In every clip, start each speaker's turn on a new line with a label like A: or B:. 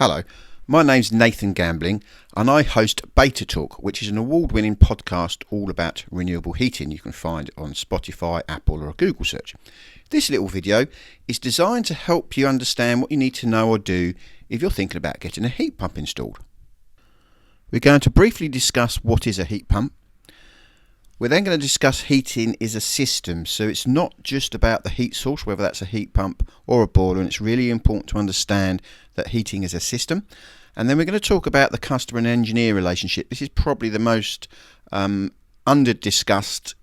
A: Hello, my name's Nathan Gambling and I host Beta Talk, which is an award-winning podcast all about renewable heating. You can find it on Spotify, Apple or a Google search. This little video is designed to help you understand what you need to know or do if you're thinking about getting a heat pump installed. We're going to briefly discuss what is a heat pump. We're then going to discuss heating is a system, so it's not just about the heat source, whether that's a heat pump or a boiler, and it's really important to understand that heating is a system. And then we're going to talk about the customer and engineer relationship. This is probably the most under-discussed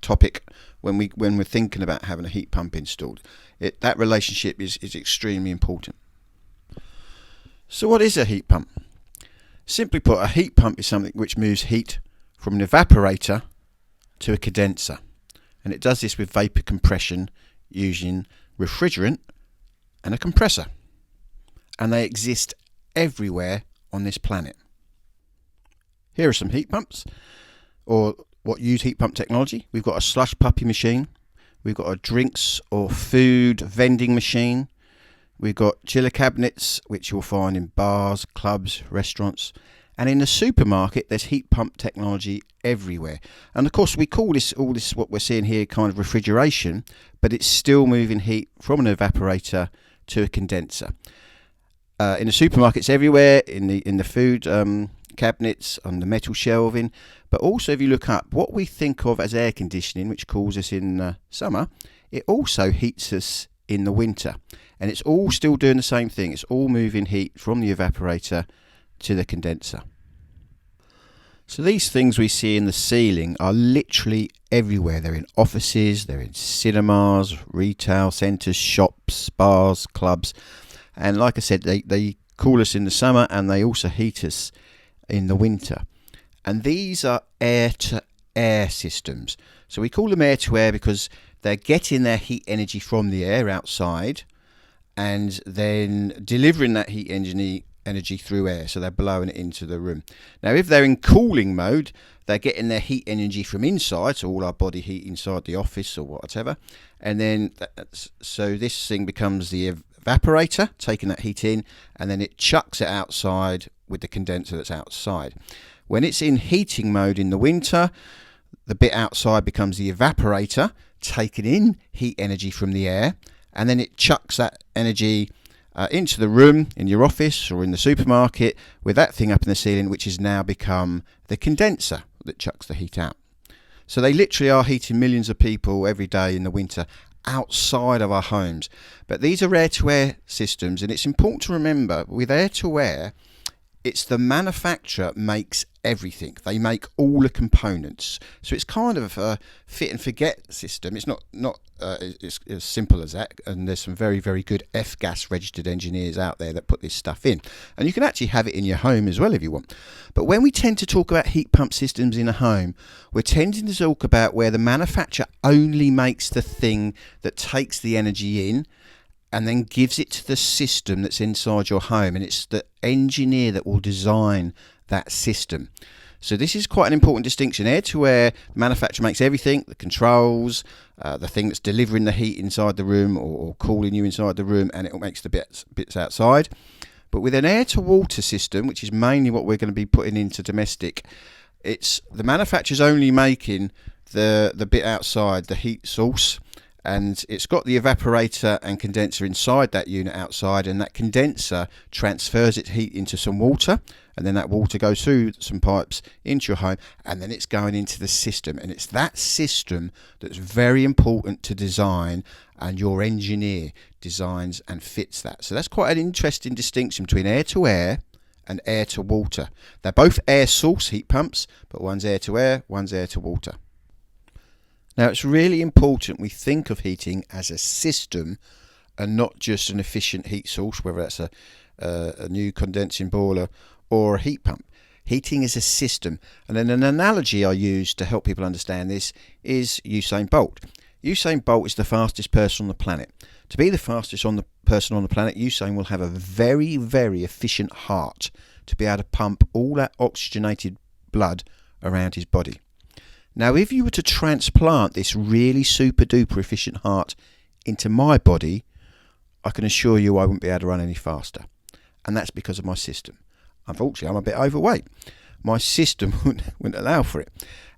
A: topic when we're thinking about having a heat pump installed. That relationship is extremely important. So what is a heat pump? Simply put, a heat pump is something which moves heat from an evaporator to a condenser, and it does this with vapor compression using refrigerant and a compressor, and they exist everywhere on this planet. Here are some heat pumps, or what use heat pump technology. We've got a slush puppy machine, we've got a drinks or food vending machine, we've got chiller cabinets which you'll find in bars, clubs, restaurants. And in the supermarket, there's heat pump technology everywhere. And of course, we call all this what we're seeing here kind of refrigeration, but it's still moving heat from an evaporator to a condenser. In the supermarkets everywhere, in the food cabinets, on the metal shelving, but also if you look up what we think of as air conditioning, which cools us in summer, it also heats us in the winter. And it's all still doing the same thing. It's all moving heat from the evaporator to the condenser. So these things we see in the ceiling are literally everywhere. They're in offices, they're in cinemas, retail centres, shops, bars, clubs, and like I said, they cool us in the summer and they also heat us in the winter. And these are air to air systems. So we call them air to air because they're getting their heat energy from the air outside and then delivering that heat energy through air, so they're blowing it into the room. Now if they're in cooling mode, they're getting their heat energy from inside, so all our body heat inside the office or whatever, and then so this thing becomes the evaporator taking that heat in, and then it chucks it outside with the condenser that's outside. When it's in heating mode in the winter, the bit outside becomes the evaporator taking in heat energy from the air, and then it chucks that energy into the room, in your office or in the supermarket, with that thing up in the ceiling, which has now become the condenser that chucks the heat out. So they literally are heating millions of people every day in the winter outside of our homes. But these are air-to-air systems, and it's important to remember with air-to-air, it's the manufacturer makes everything. They make all the components. So it's kind of a fit and forget system. It's not it's as simple as that. And there's some very, very good F-gas registered engineers out there that put this stuff in. And you can actually have it in your home as well if you want. But when we tend to talk about heat pump systems in a home, we're tending to talk about where the manufacturer only makes the thing that takes the energy in and then gives it to the system that's inside your home, and it's the engineer that will design that system. So this is quite an important distinction. Air to air, the manufacturer makes everything, the controls, the thing that's delivering the heat inside the room or cooling you inside the room, and it makes the bits outside. But with an air to water system, which is mainly what we're going to be putting into domestic, it's the manufacturer's only making the bit outside, the heat source, and it's got the evaporator and condenser inside that unit outside, and that condenser transfers its heat into some water, and then that water goes through some pipes into your home, and then it's going into the system. And it's that system that's very important to design, and your engineer designs and fits that. So that's quite an interesting distinction between air to air and air to water. They're both air source heat pumps, but one's air to air, one's air to water. Now, it's really important we think of heating as a system and not just an efficient heat source, whether that's a new condensing boiler or a heat pump. Heating is a system. And then an analogy I use to help people understand this is Usain Bolt. Usain Bolt is the fastest person on the planet. To be the fastest person on the planet, Usain will have a very, very efficient heart to be able to pump all that oxygenated blood around his body. Now, if you were to transplant this really super duper efficient heart into my body, I can assure you I wouldn't be able to run any faster. and that's because of my system. Unfortunately, I'm a bit overweight. My system wouldn't allow for it.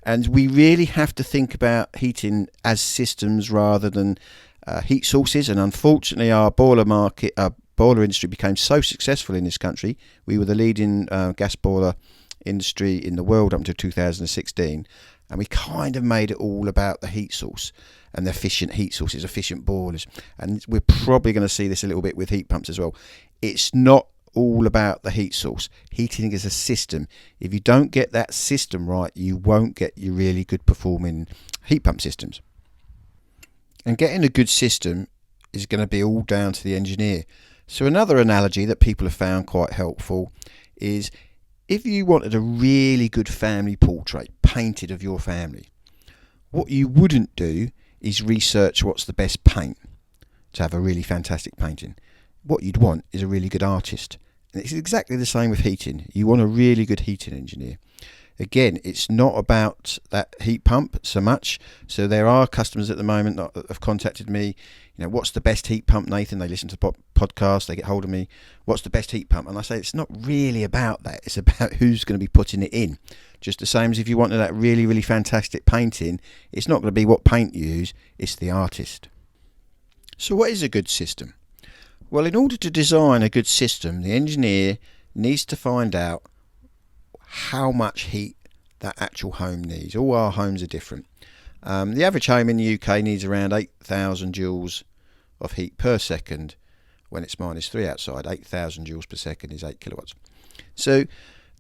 A: And we really have to think about heating as systems rather than heat sources. And unfortunately, our boiler industry became so successful in this country. We were the leading gas boiler industry in the world up until 2016. And we kind of made it all about the heat source and the efficient heat sources, efficient boilers. And we're probably going to see this a little bit with heat pumps as well. It's not all about the heat source. Heating is a system. If you don't get that system right, you won't get your really good performing heat pump systems. And getting a good system is going to be all down to the engineer. So another analogy that people have found quite helpful is if you wanted a really good family portrait painted of your family, what you wouldn't do is research what's the best paint to have a really fantastic painting. What you'd want is a really good artist. And it's exactly the same with heating. You want a really good heating engineer. Again, it's not about that heat pump so much. So there are customers at the moment that have contacted me. What's the best heat pump, Nathan? They listen to the podcast, they get hold of me. What's the best heat pump? And I say it's not really about that. It's about who's going to be putting it in. Just the same as if you wanted that really, really fantastic painting, it's not going to be what paint you use, it's the artist. So what is a good system? Well, in order to design a good system, the engineer needs to find out how much heat that actual home needs. All our homes are different. The average home in the UK needs around 8,000 joules of heat per second when it's -3 outside. 8,000 joules per second is 8 kilowatts. So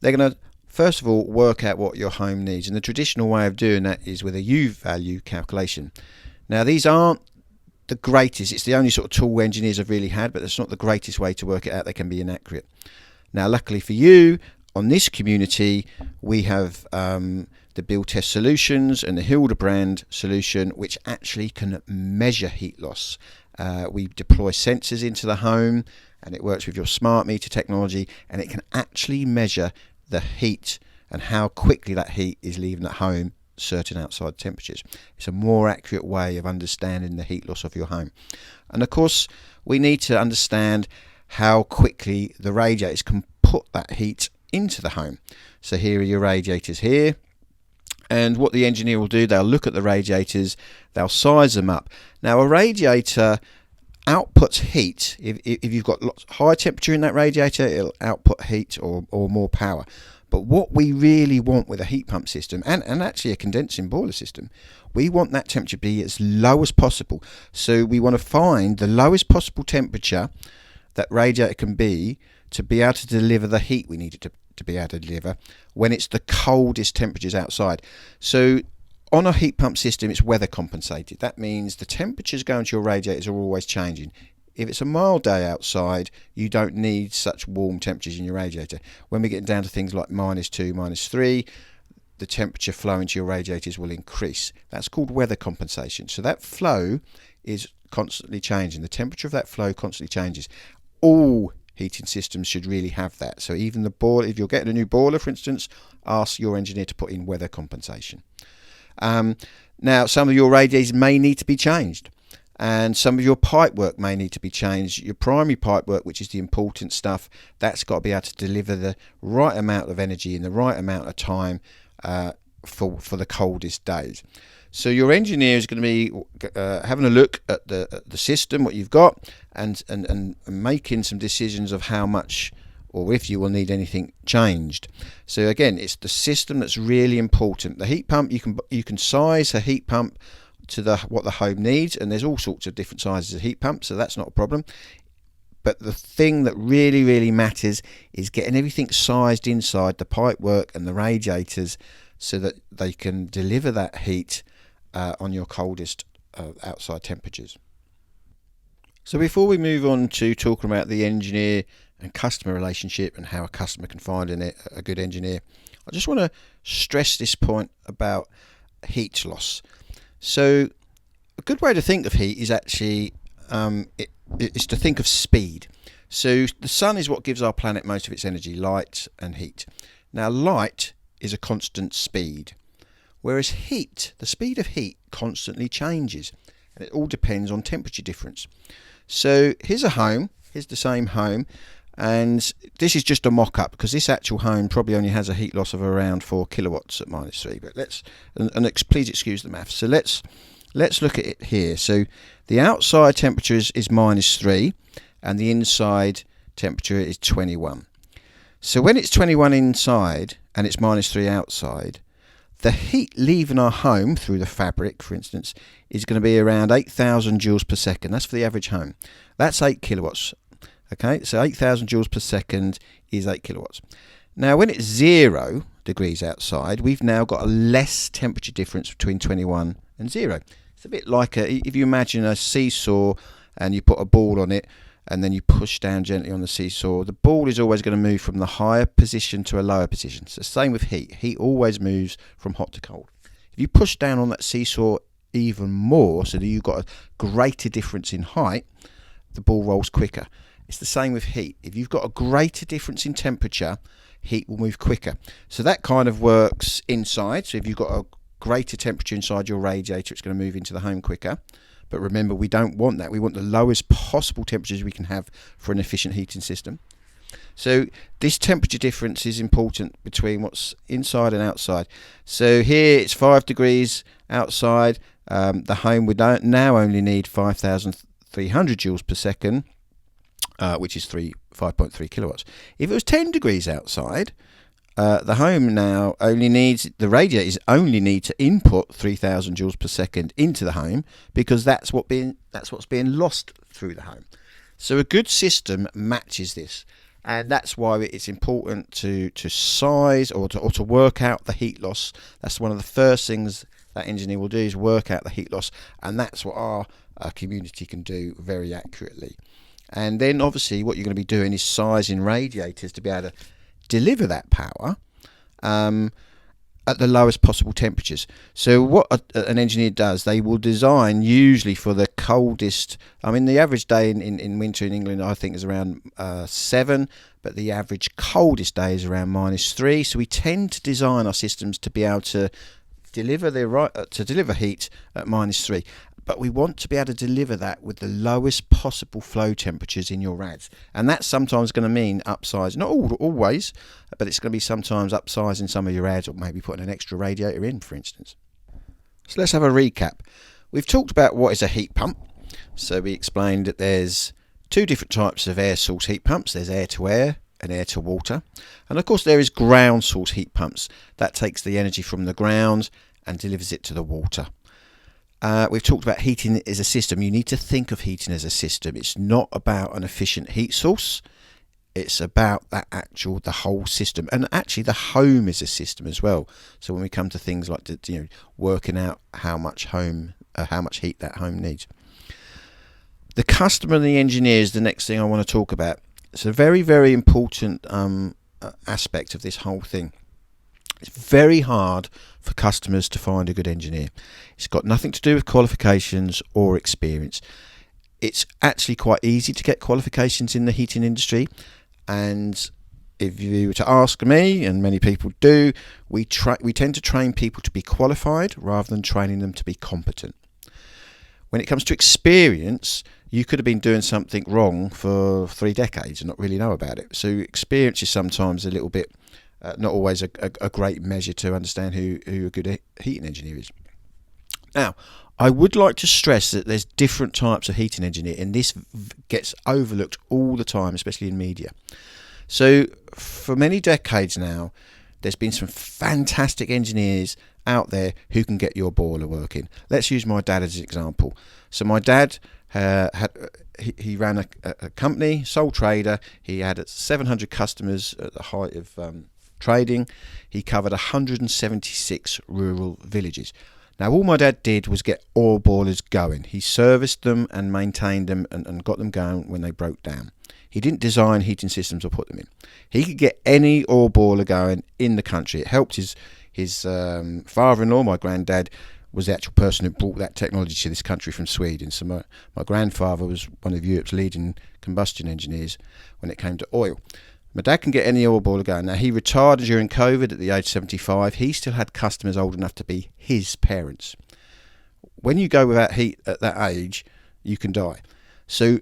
A: they're going to first of all work out what your home needs, and the traditional way of doing that is with a U value calculation. Now these aren't the greatest, it's the only sort of tool engineers have really had, but it's not the greatest way to work it out. They can be inaccurate. Now luckily for you, on this community we have the Build Test Solutions and the Hildebrand solution, which actually can measure heat loss. We deploy sensors into the home, and it works with your smart meter technology, and it can actually measure the heat and how quickly that heat is leaving the home certain outside temperatures. It's a more accurate way of understanding the heat loss of your home. And of course we need to understand how quickly the radiators can put that heat into the home. So here are your radiators here, and what the engineer will do, they'll look at the radiators, they'll size them up. Now a radiator outputs heat. If you've got high temperature in that radiator, it'll output heat or more power. But what we really want with a heat pump system, and actually a condensing boiler system, we want that temperature to be as low as possible. So we want to find the lowest possible temperature that radiator can be to be able to deliver the heat we need it to be able to deliver when it's the coldest temperatures outside. So on a heat pump system, it's weather compensated. That means the temperatures going to your radiators are always changing. If it's a mild day outside, you don't need such warm temperatures in your radiator. When we get down to things like -2, -3, the temperature flowing to your radiators will increase. That's called weather compensation. So that flow is constantly changing. The temperature of that flow constantly changes. All heating systems should really have that. So even the boiler, if you're getting a new boiler, for instance, ask your engineer to put in weather compensation. Now, some of your radiators may need to be changed, and some of your pipe work may need to be changed. Your primary pipe work, which is the important stuff, that's got to be able to deliver the right amount of energy in the right amount of time for the coldest days. So your engineer is going to be having a look at the system, what you've got, and making some decisions of how much or if you will need anything changed. So again, it's the system that's really important. The heat pump, you can size a heat pump to what the home needs, and there's all sorts of different sizes of heat pumps, so that's not a problem. But the thing that really, really matters is getting everything sized inside the pipework and the radiators so that they can deliver that heat on your coldest outside temperatures. So before we move on to talking about the engineer and customer relationship and how a customer can find a good engineer, I just want to stress this point about heat loss. So a good way to think of heat is actually is to think of speed. So the sun is what gives our planet most of its energy, light and heat. Now light is a constant speed, whereas heat, the speed of heat constantly changes, and it all depends on temperature difference. So here's a home, here's the same home, And this is just a mock-up because this actual home probably only has a heat loss of around 4 kilowatts at -3. But please excuse the maths. So let's look at it here. So the outside temperature is -3, and the inside temperature is 21. So when it's 21 inside and it's -3 outside, the heat leaving our home through the fabric, for instance, is going to be around 8,000 joules per second. That's for the average home. That's 8 kilowatts. Okay, so 8,000 joules per second is 8 kilowatts. Now, when it's 0 degrees outside, we've now got a less temperature difference between 21 and 0. It's a bit like if you imagine a seesaw and you put a ball on it and then you push down gently on the seesaw, the ball is always going to move from the higher position to a lower position. So same with heat. Heat always moves from hot to cold. If you push down on that seesaw even more, so that you've got a greater difference in height, the ball rolls quicker. It's the same with heat. If you've got a greater difference in temperature, heat will move quicker. So that kind of works inside. So if you've got a greater temperature inside your radiator, it's going to move into the home quicker. But remember, we don't want that. We want the lowest possible temperatures we can have for an efficient heating system. So this temperature difference is important between what's inside and outside. So here it's 5 degrees outside. The home would now only need 5,300 joules per second, which is 5.3 kilowatts. If it was 10 degrees outside, the home now the radiators only need to input 3,000 joules per second into the home, because that's what's being lost through the home. So a good system matches this, and that's why it's important to size or to work out the heat loss. That's one of the first things that engineer will do, is work out the heat loss, and that's what our community can do very accurately. And then obviously what you're going to be doing is sizing radiators to be able to deliver that power at the lowest possible temperatures. So what an engineer does, they will design usually for the coldest. I mean, the average day in winter in England, I think, is around 7, but the average coldest day is around -3. So we tend to design our systems to be able to deliver deliver heat at -3. But we want to be able to deliver that with the lowest possible flow temperatures in your rads. And that's sometimes going to mean upsize, not always, but it's going to be sometimes upsizing some of your rads, or maybe putting an extra radiator in, for instance. So let's have a recap. We've talked about what is a heat pump. So we explained that there's 2 different types of air source heat pumps. There's air to air and air to water. And of course there is ground source heat pumps. That takes the energy from the ground and delivers it to the water. We've talked about heating as a system. You need to think of heating as a system. It's not about an efficient heat source. It's about the whole system. And actually the home is a system as well. So when we come to things like working out how much heat that home needs. The customer and the engineer is the next thing I want to talk about. It's a very, very important aspect of this whole thing. It's very hard for customers to find a good engineer. It's got nothing to do with qualifications or experience. It's actually quite easy to get qualifications in the heating industry, and if you were to ask me, and many people do, we tend to train people to be qualified rather than training them to be competent. When it comes to experience, you could have been doing something wrong for 3 decades and not really know about it. So experience is sometimes a little bit not always a great measure to understand who a good heating engineer is. Now, I would like to stress that there's different types of heating engineer, and this gets overlooked all the time, especially in media. So for many decades now, there's been some fantastic engineers out there who can get your boiler working. Let's use my dad as an example. So my dad he ran a company, sole trader. He had 700 customers at the height of trading. He covered 176 rural villages. Now all my dad did was get oil boilers going. He serviced them and maintained them and got them going when they broke down. He didn't design heating systems or put them in. He could get any oil boiler going in the country. It helped his father-in-law, my granddad, was the actual person who brought that technology to this country from Sweden. So my grandfather was one of Europe's leading combustion engineers when it came to oil. My dad can get any oil boiler going. Now, he retired during COVID at the age of 75. He still had customers old enough to be his parents. When you go without heat at that age, you can die. So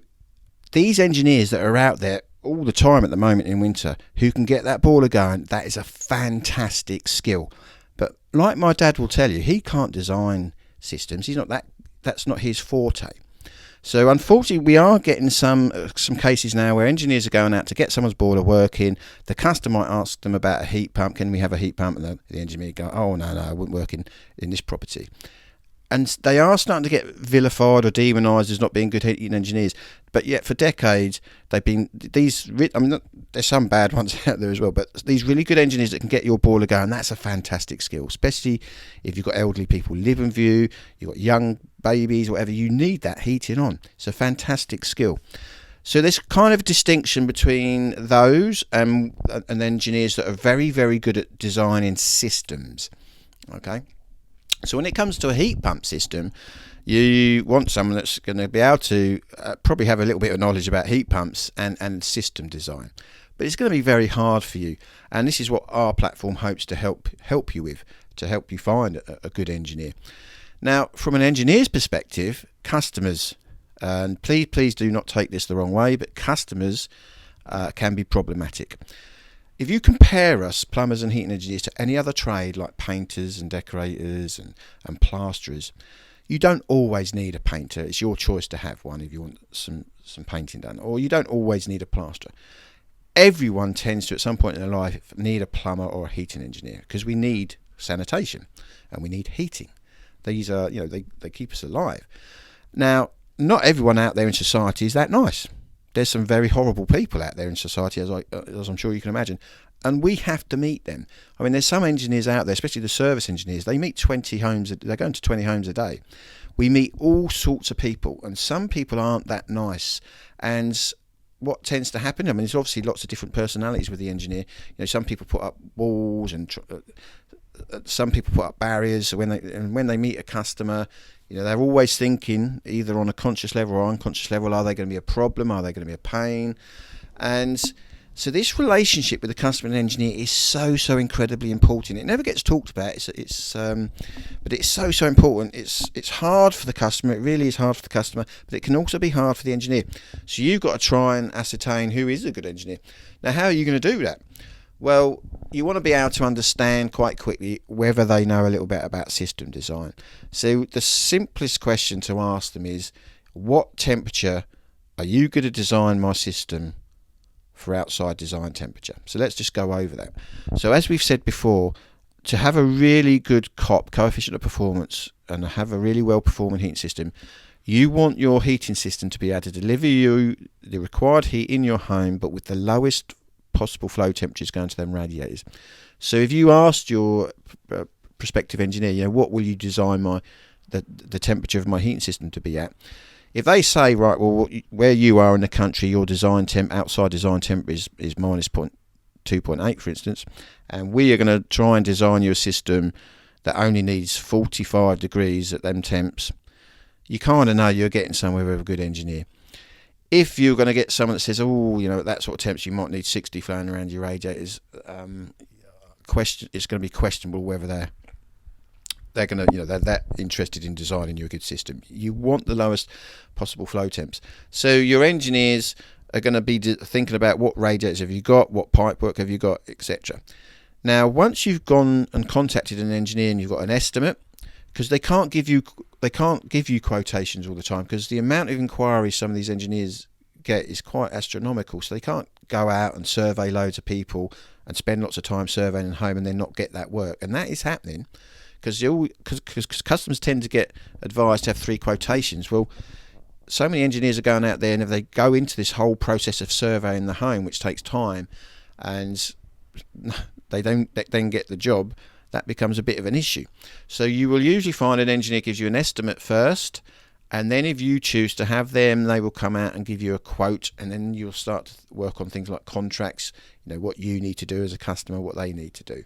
A: these engineers that are out there all the time at the moment in winter who can get that boiler going, that is a fantastic skill. But like my dad will tell you, he can't design systems. He's not that. That's not his forte. So unfortunately, we are getting some cases now where engineers are going out to get someone's boiler working. The customer might ask them about a heat pump. Can we have a heat pump? And the engineer go, oh no, it wouldn't work in this property. And they are starting to get vilified or demonised as not being good heating engineers. But yet for decades, they've been these. I mean, there's some bad ones out there as well. But these really good engineers that can get your boiler going, that's a fantastic skill. Especially if you've got elderly people living with you, you've got young babies, whatever. You need that heating on. It's a fantastic skill. So there's kind of a distinction between those and engineers that are very, very good at designing systems. Okay. So when it comes to a heat pump system, you want someone that's going to be able to probably have a little bit of knowledge about heat pumps and system design. But it's going to be very hard for you. And this is what our platform hopes to help you with, to help you find a good engineer. Now, from an engineer's perspective, customers, and please do not take this the wrong way, but customers can be problematic. If you compare us, plumbers and heating engineers, to any other trade like painters and decorators and plasterers, you don't always need a painter. It's your choice to have one if you want some painting done. Or you don't always need a plasterer. Everyone tends to, at some point in their life, need a plumber or a heating engineer because we need sanitation and we need heating. These are, they keep us alive. Now, not everyone out there in society is that nice. There's some very horrible people out there in society, as I'm sure you can imagine, and we have to meet them. I mean, there's some engineers out there, especially the service engineers. They meet 20 homes. They're going to 20 homes a day. We meet all sorts of people, and some people aren't that nice. And what tends to happen? I mean, there's obviously lots of different personalities with the engineer. Some people put up walls, and some people put up barriers. When they meet a customer, they're always thinking, either on a conscious level or unconscious level, are they going to be a problem? Are they going to be a pain? And so this relationship with the customer and engineer is so incredibly important. It never gets talked about. But it's so important. It's hard for the customer. It really is hard for the customer, but it can also be hard for the engineer. So you've got to try and ascertain who is a good engineer. Now, how are you going to do that? Well, you want to be able to understand quite quickly whether they know a little bit about system design. So the simplest question to ask them is, what temperature are you going to design my system for outside design temperature? So let's just go over that. So as we've said before, to have a really good COP, coefficient of performance, and have a really well-performing heating system, you want your heating system to be able to deliver you the required heat in your home, but with the lowest possible flow temperatures going to them radiators. So if you asked your prospective engineer, what will you design the temperature of my heating system to be at? If they say, right, well, where you are in the country, your outside design temp is minus 2.8, for instance, and we are going to try and design you a system that only needs 45 degrees at them temps, you kind of know you're getting somewhere with a good engineer. If you're going to get someone that says, at that sort of temperature, you might need 60 flowing around your radiators, it's going to be questionable whether they're going to, they're that interested in designing you a good system. You want the lowest possible flow temps. So your engineers are going to be thinking about what radiators have you got, what pipework have you got, etc. Now, once you've gone and contacted an engineer and you've got an estimate, because they can't give you quotations all the time, because the amount of inquiries some of these engineers get is quite astronomical. So they can't go out and survey loads of people and spend lots of time surveying home and then not get that work. And that is happening because customers tend to get advised to have 3 quotations. Well, so many engineers are going out there, and if they go into this whole process of surveying the home, which takes time, and they don't then get the job, that becomes a bit of an issue. So you will usually find an engineer gives you an estimate first, and then if you choose to have them, they will come out and give you a quote, and then you'll start to work on things like contracts, what you need to do as a customer, what they need to do.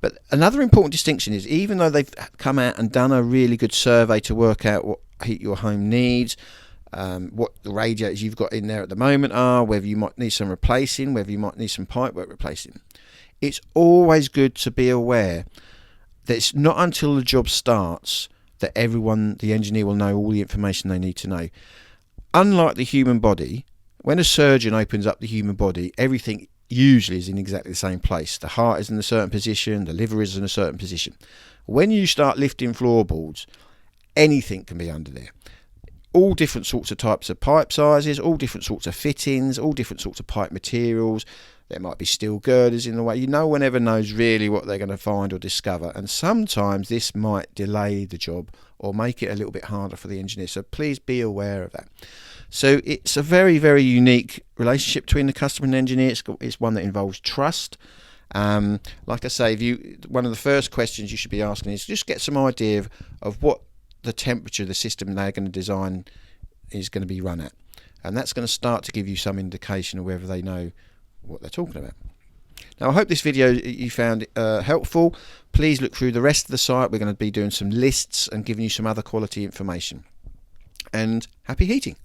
A: But another important distinction is, even though they've come out and done a really good survey to work out what heat your home needs, what the radiators you've got in there at the moment are, whether you might need some replacing, whether you might need some pipework replacing, it's always good to be aware that it's not until the job starts that the engineer will know all the information they need to know. Unlike the human body, When a surgeon opens up the human body, everything usually is in exactly the same place. The heart is in a certain position, the liver is in a certain position. When you start lifting floorboards, anything can be under there. All different sorts of types of pipe sizes, all different sorts of fittings, all different sorts of pipe materials. There might be steel girders in the way. No one ever knows really what they're going to find or discover, and sometimes this might delay the job or make it a little bit harder for the engineer. So please be aware of that. So it's a very, very unique relationship between the customer and the engineer. It's one that involves trust. Like I say, one of the first questions you should be asking is just get some idea of what the temperature of the system they're going to design is going to be run at, and that's going to start to give you some indication of whether they know what they're talking about. Now, I hope this video you found helpful. Please look through the rest of the site. We're going to be doing some lists and giving you some other quality information. And happy heating.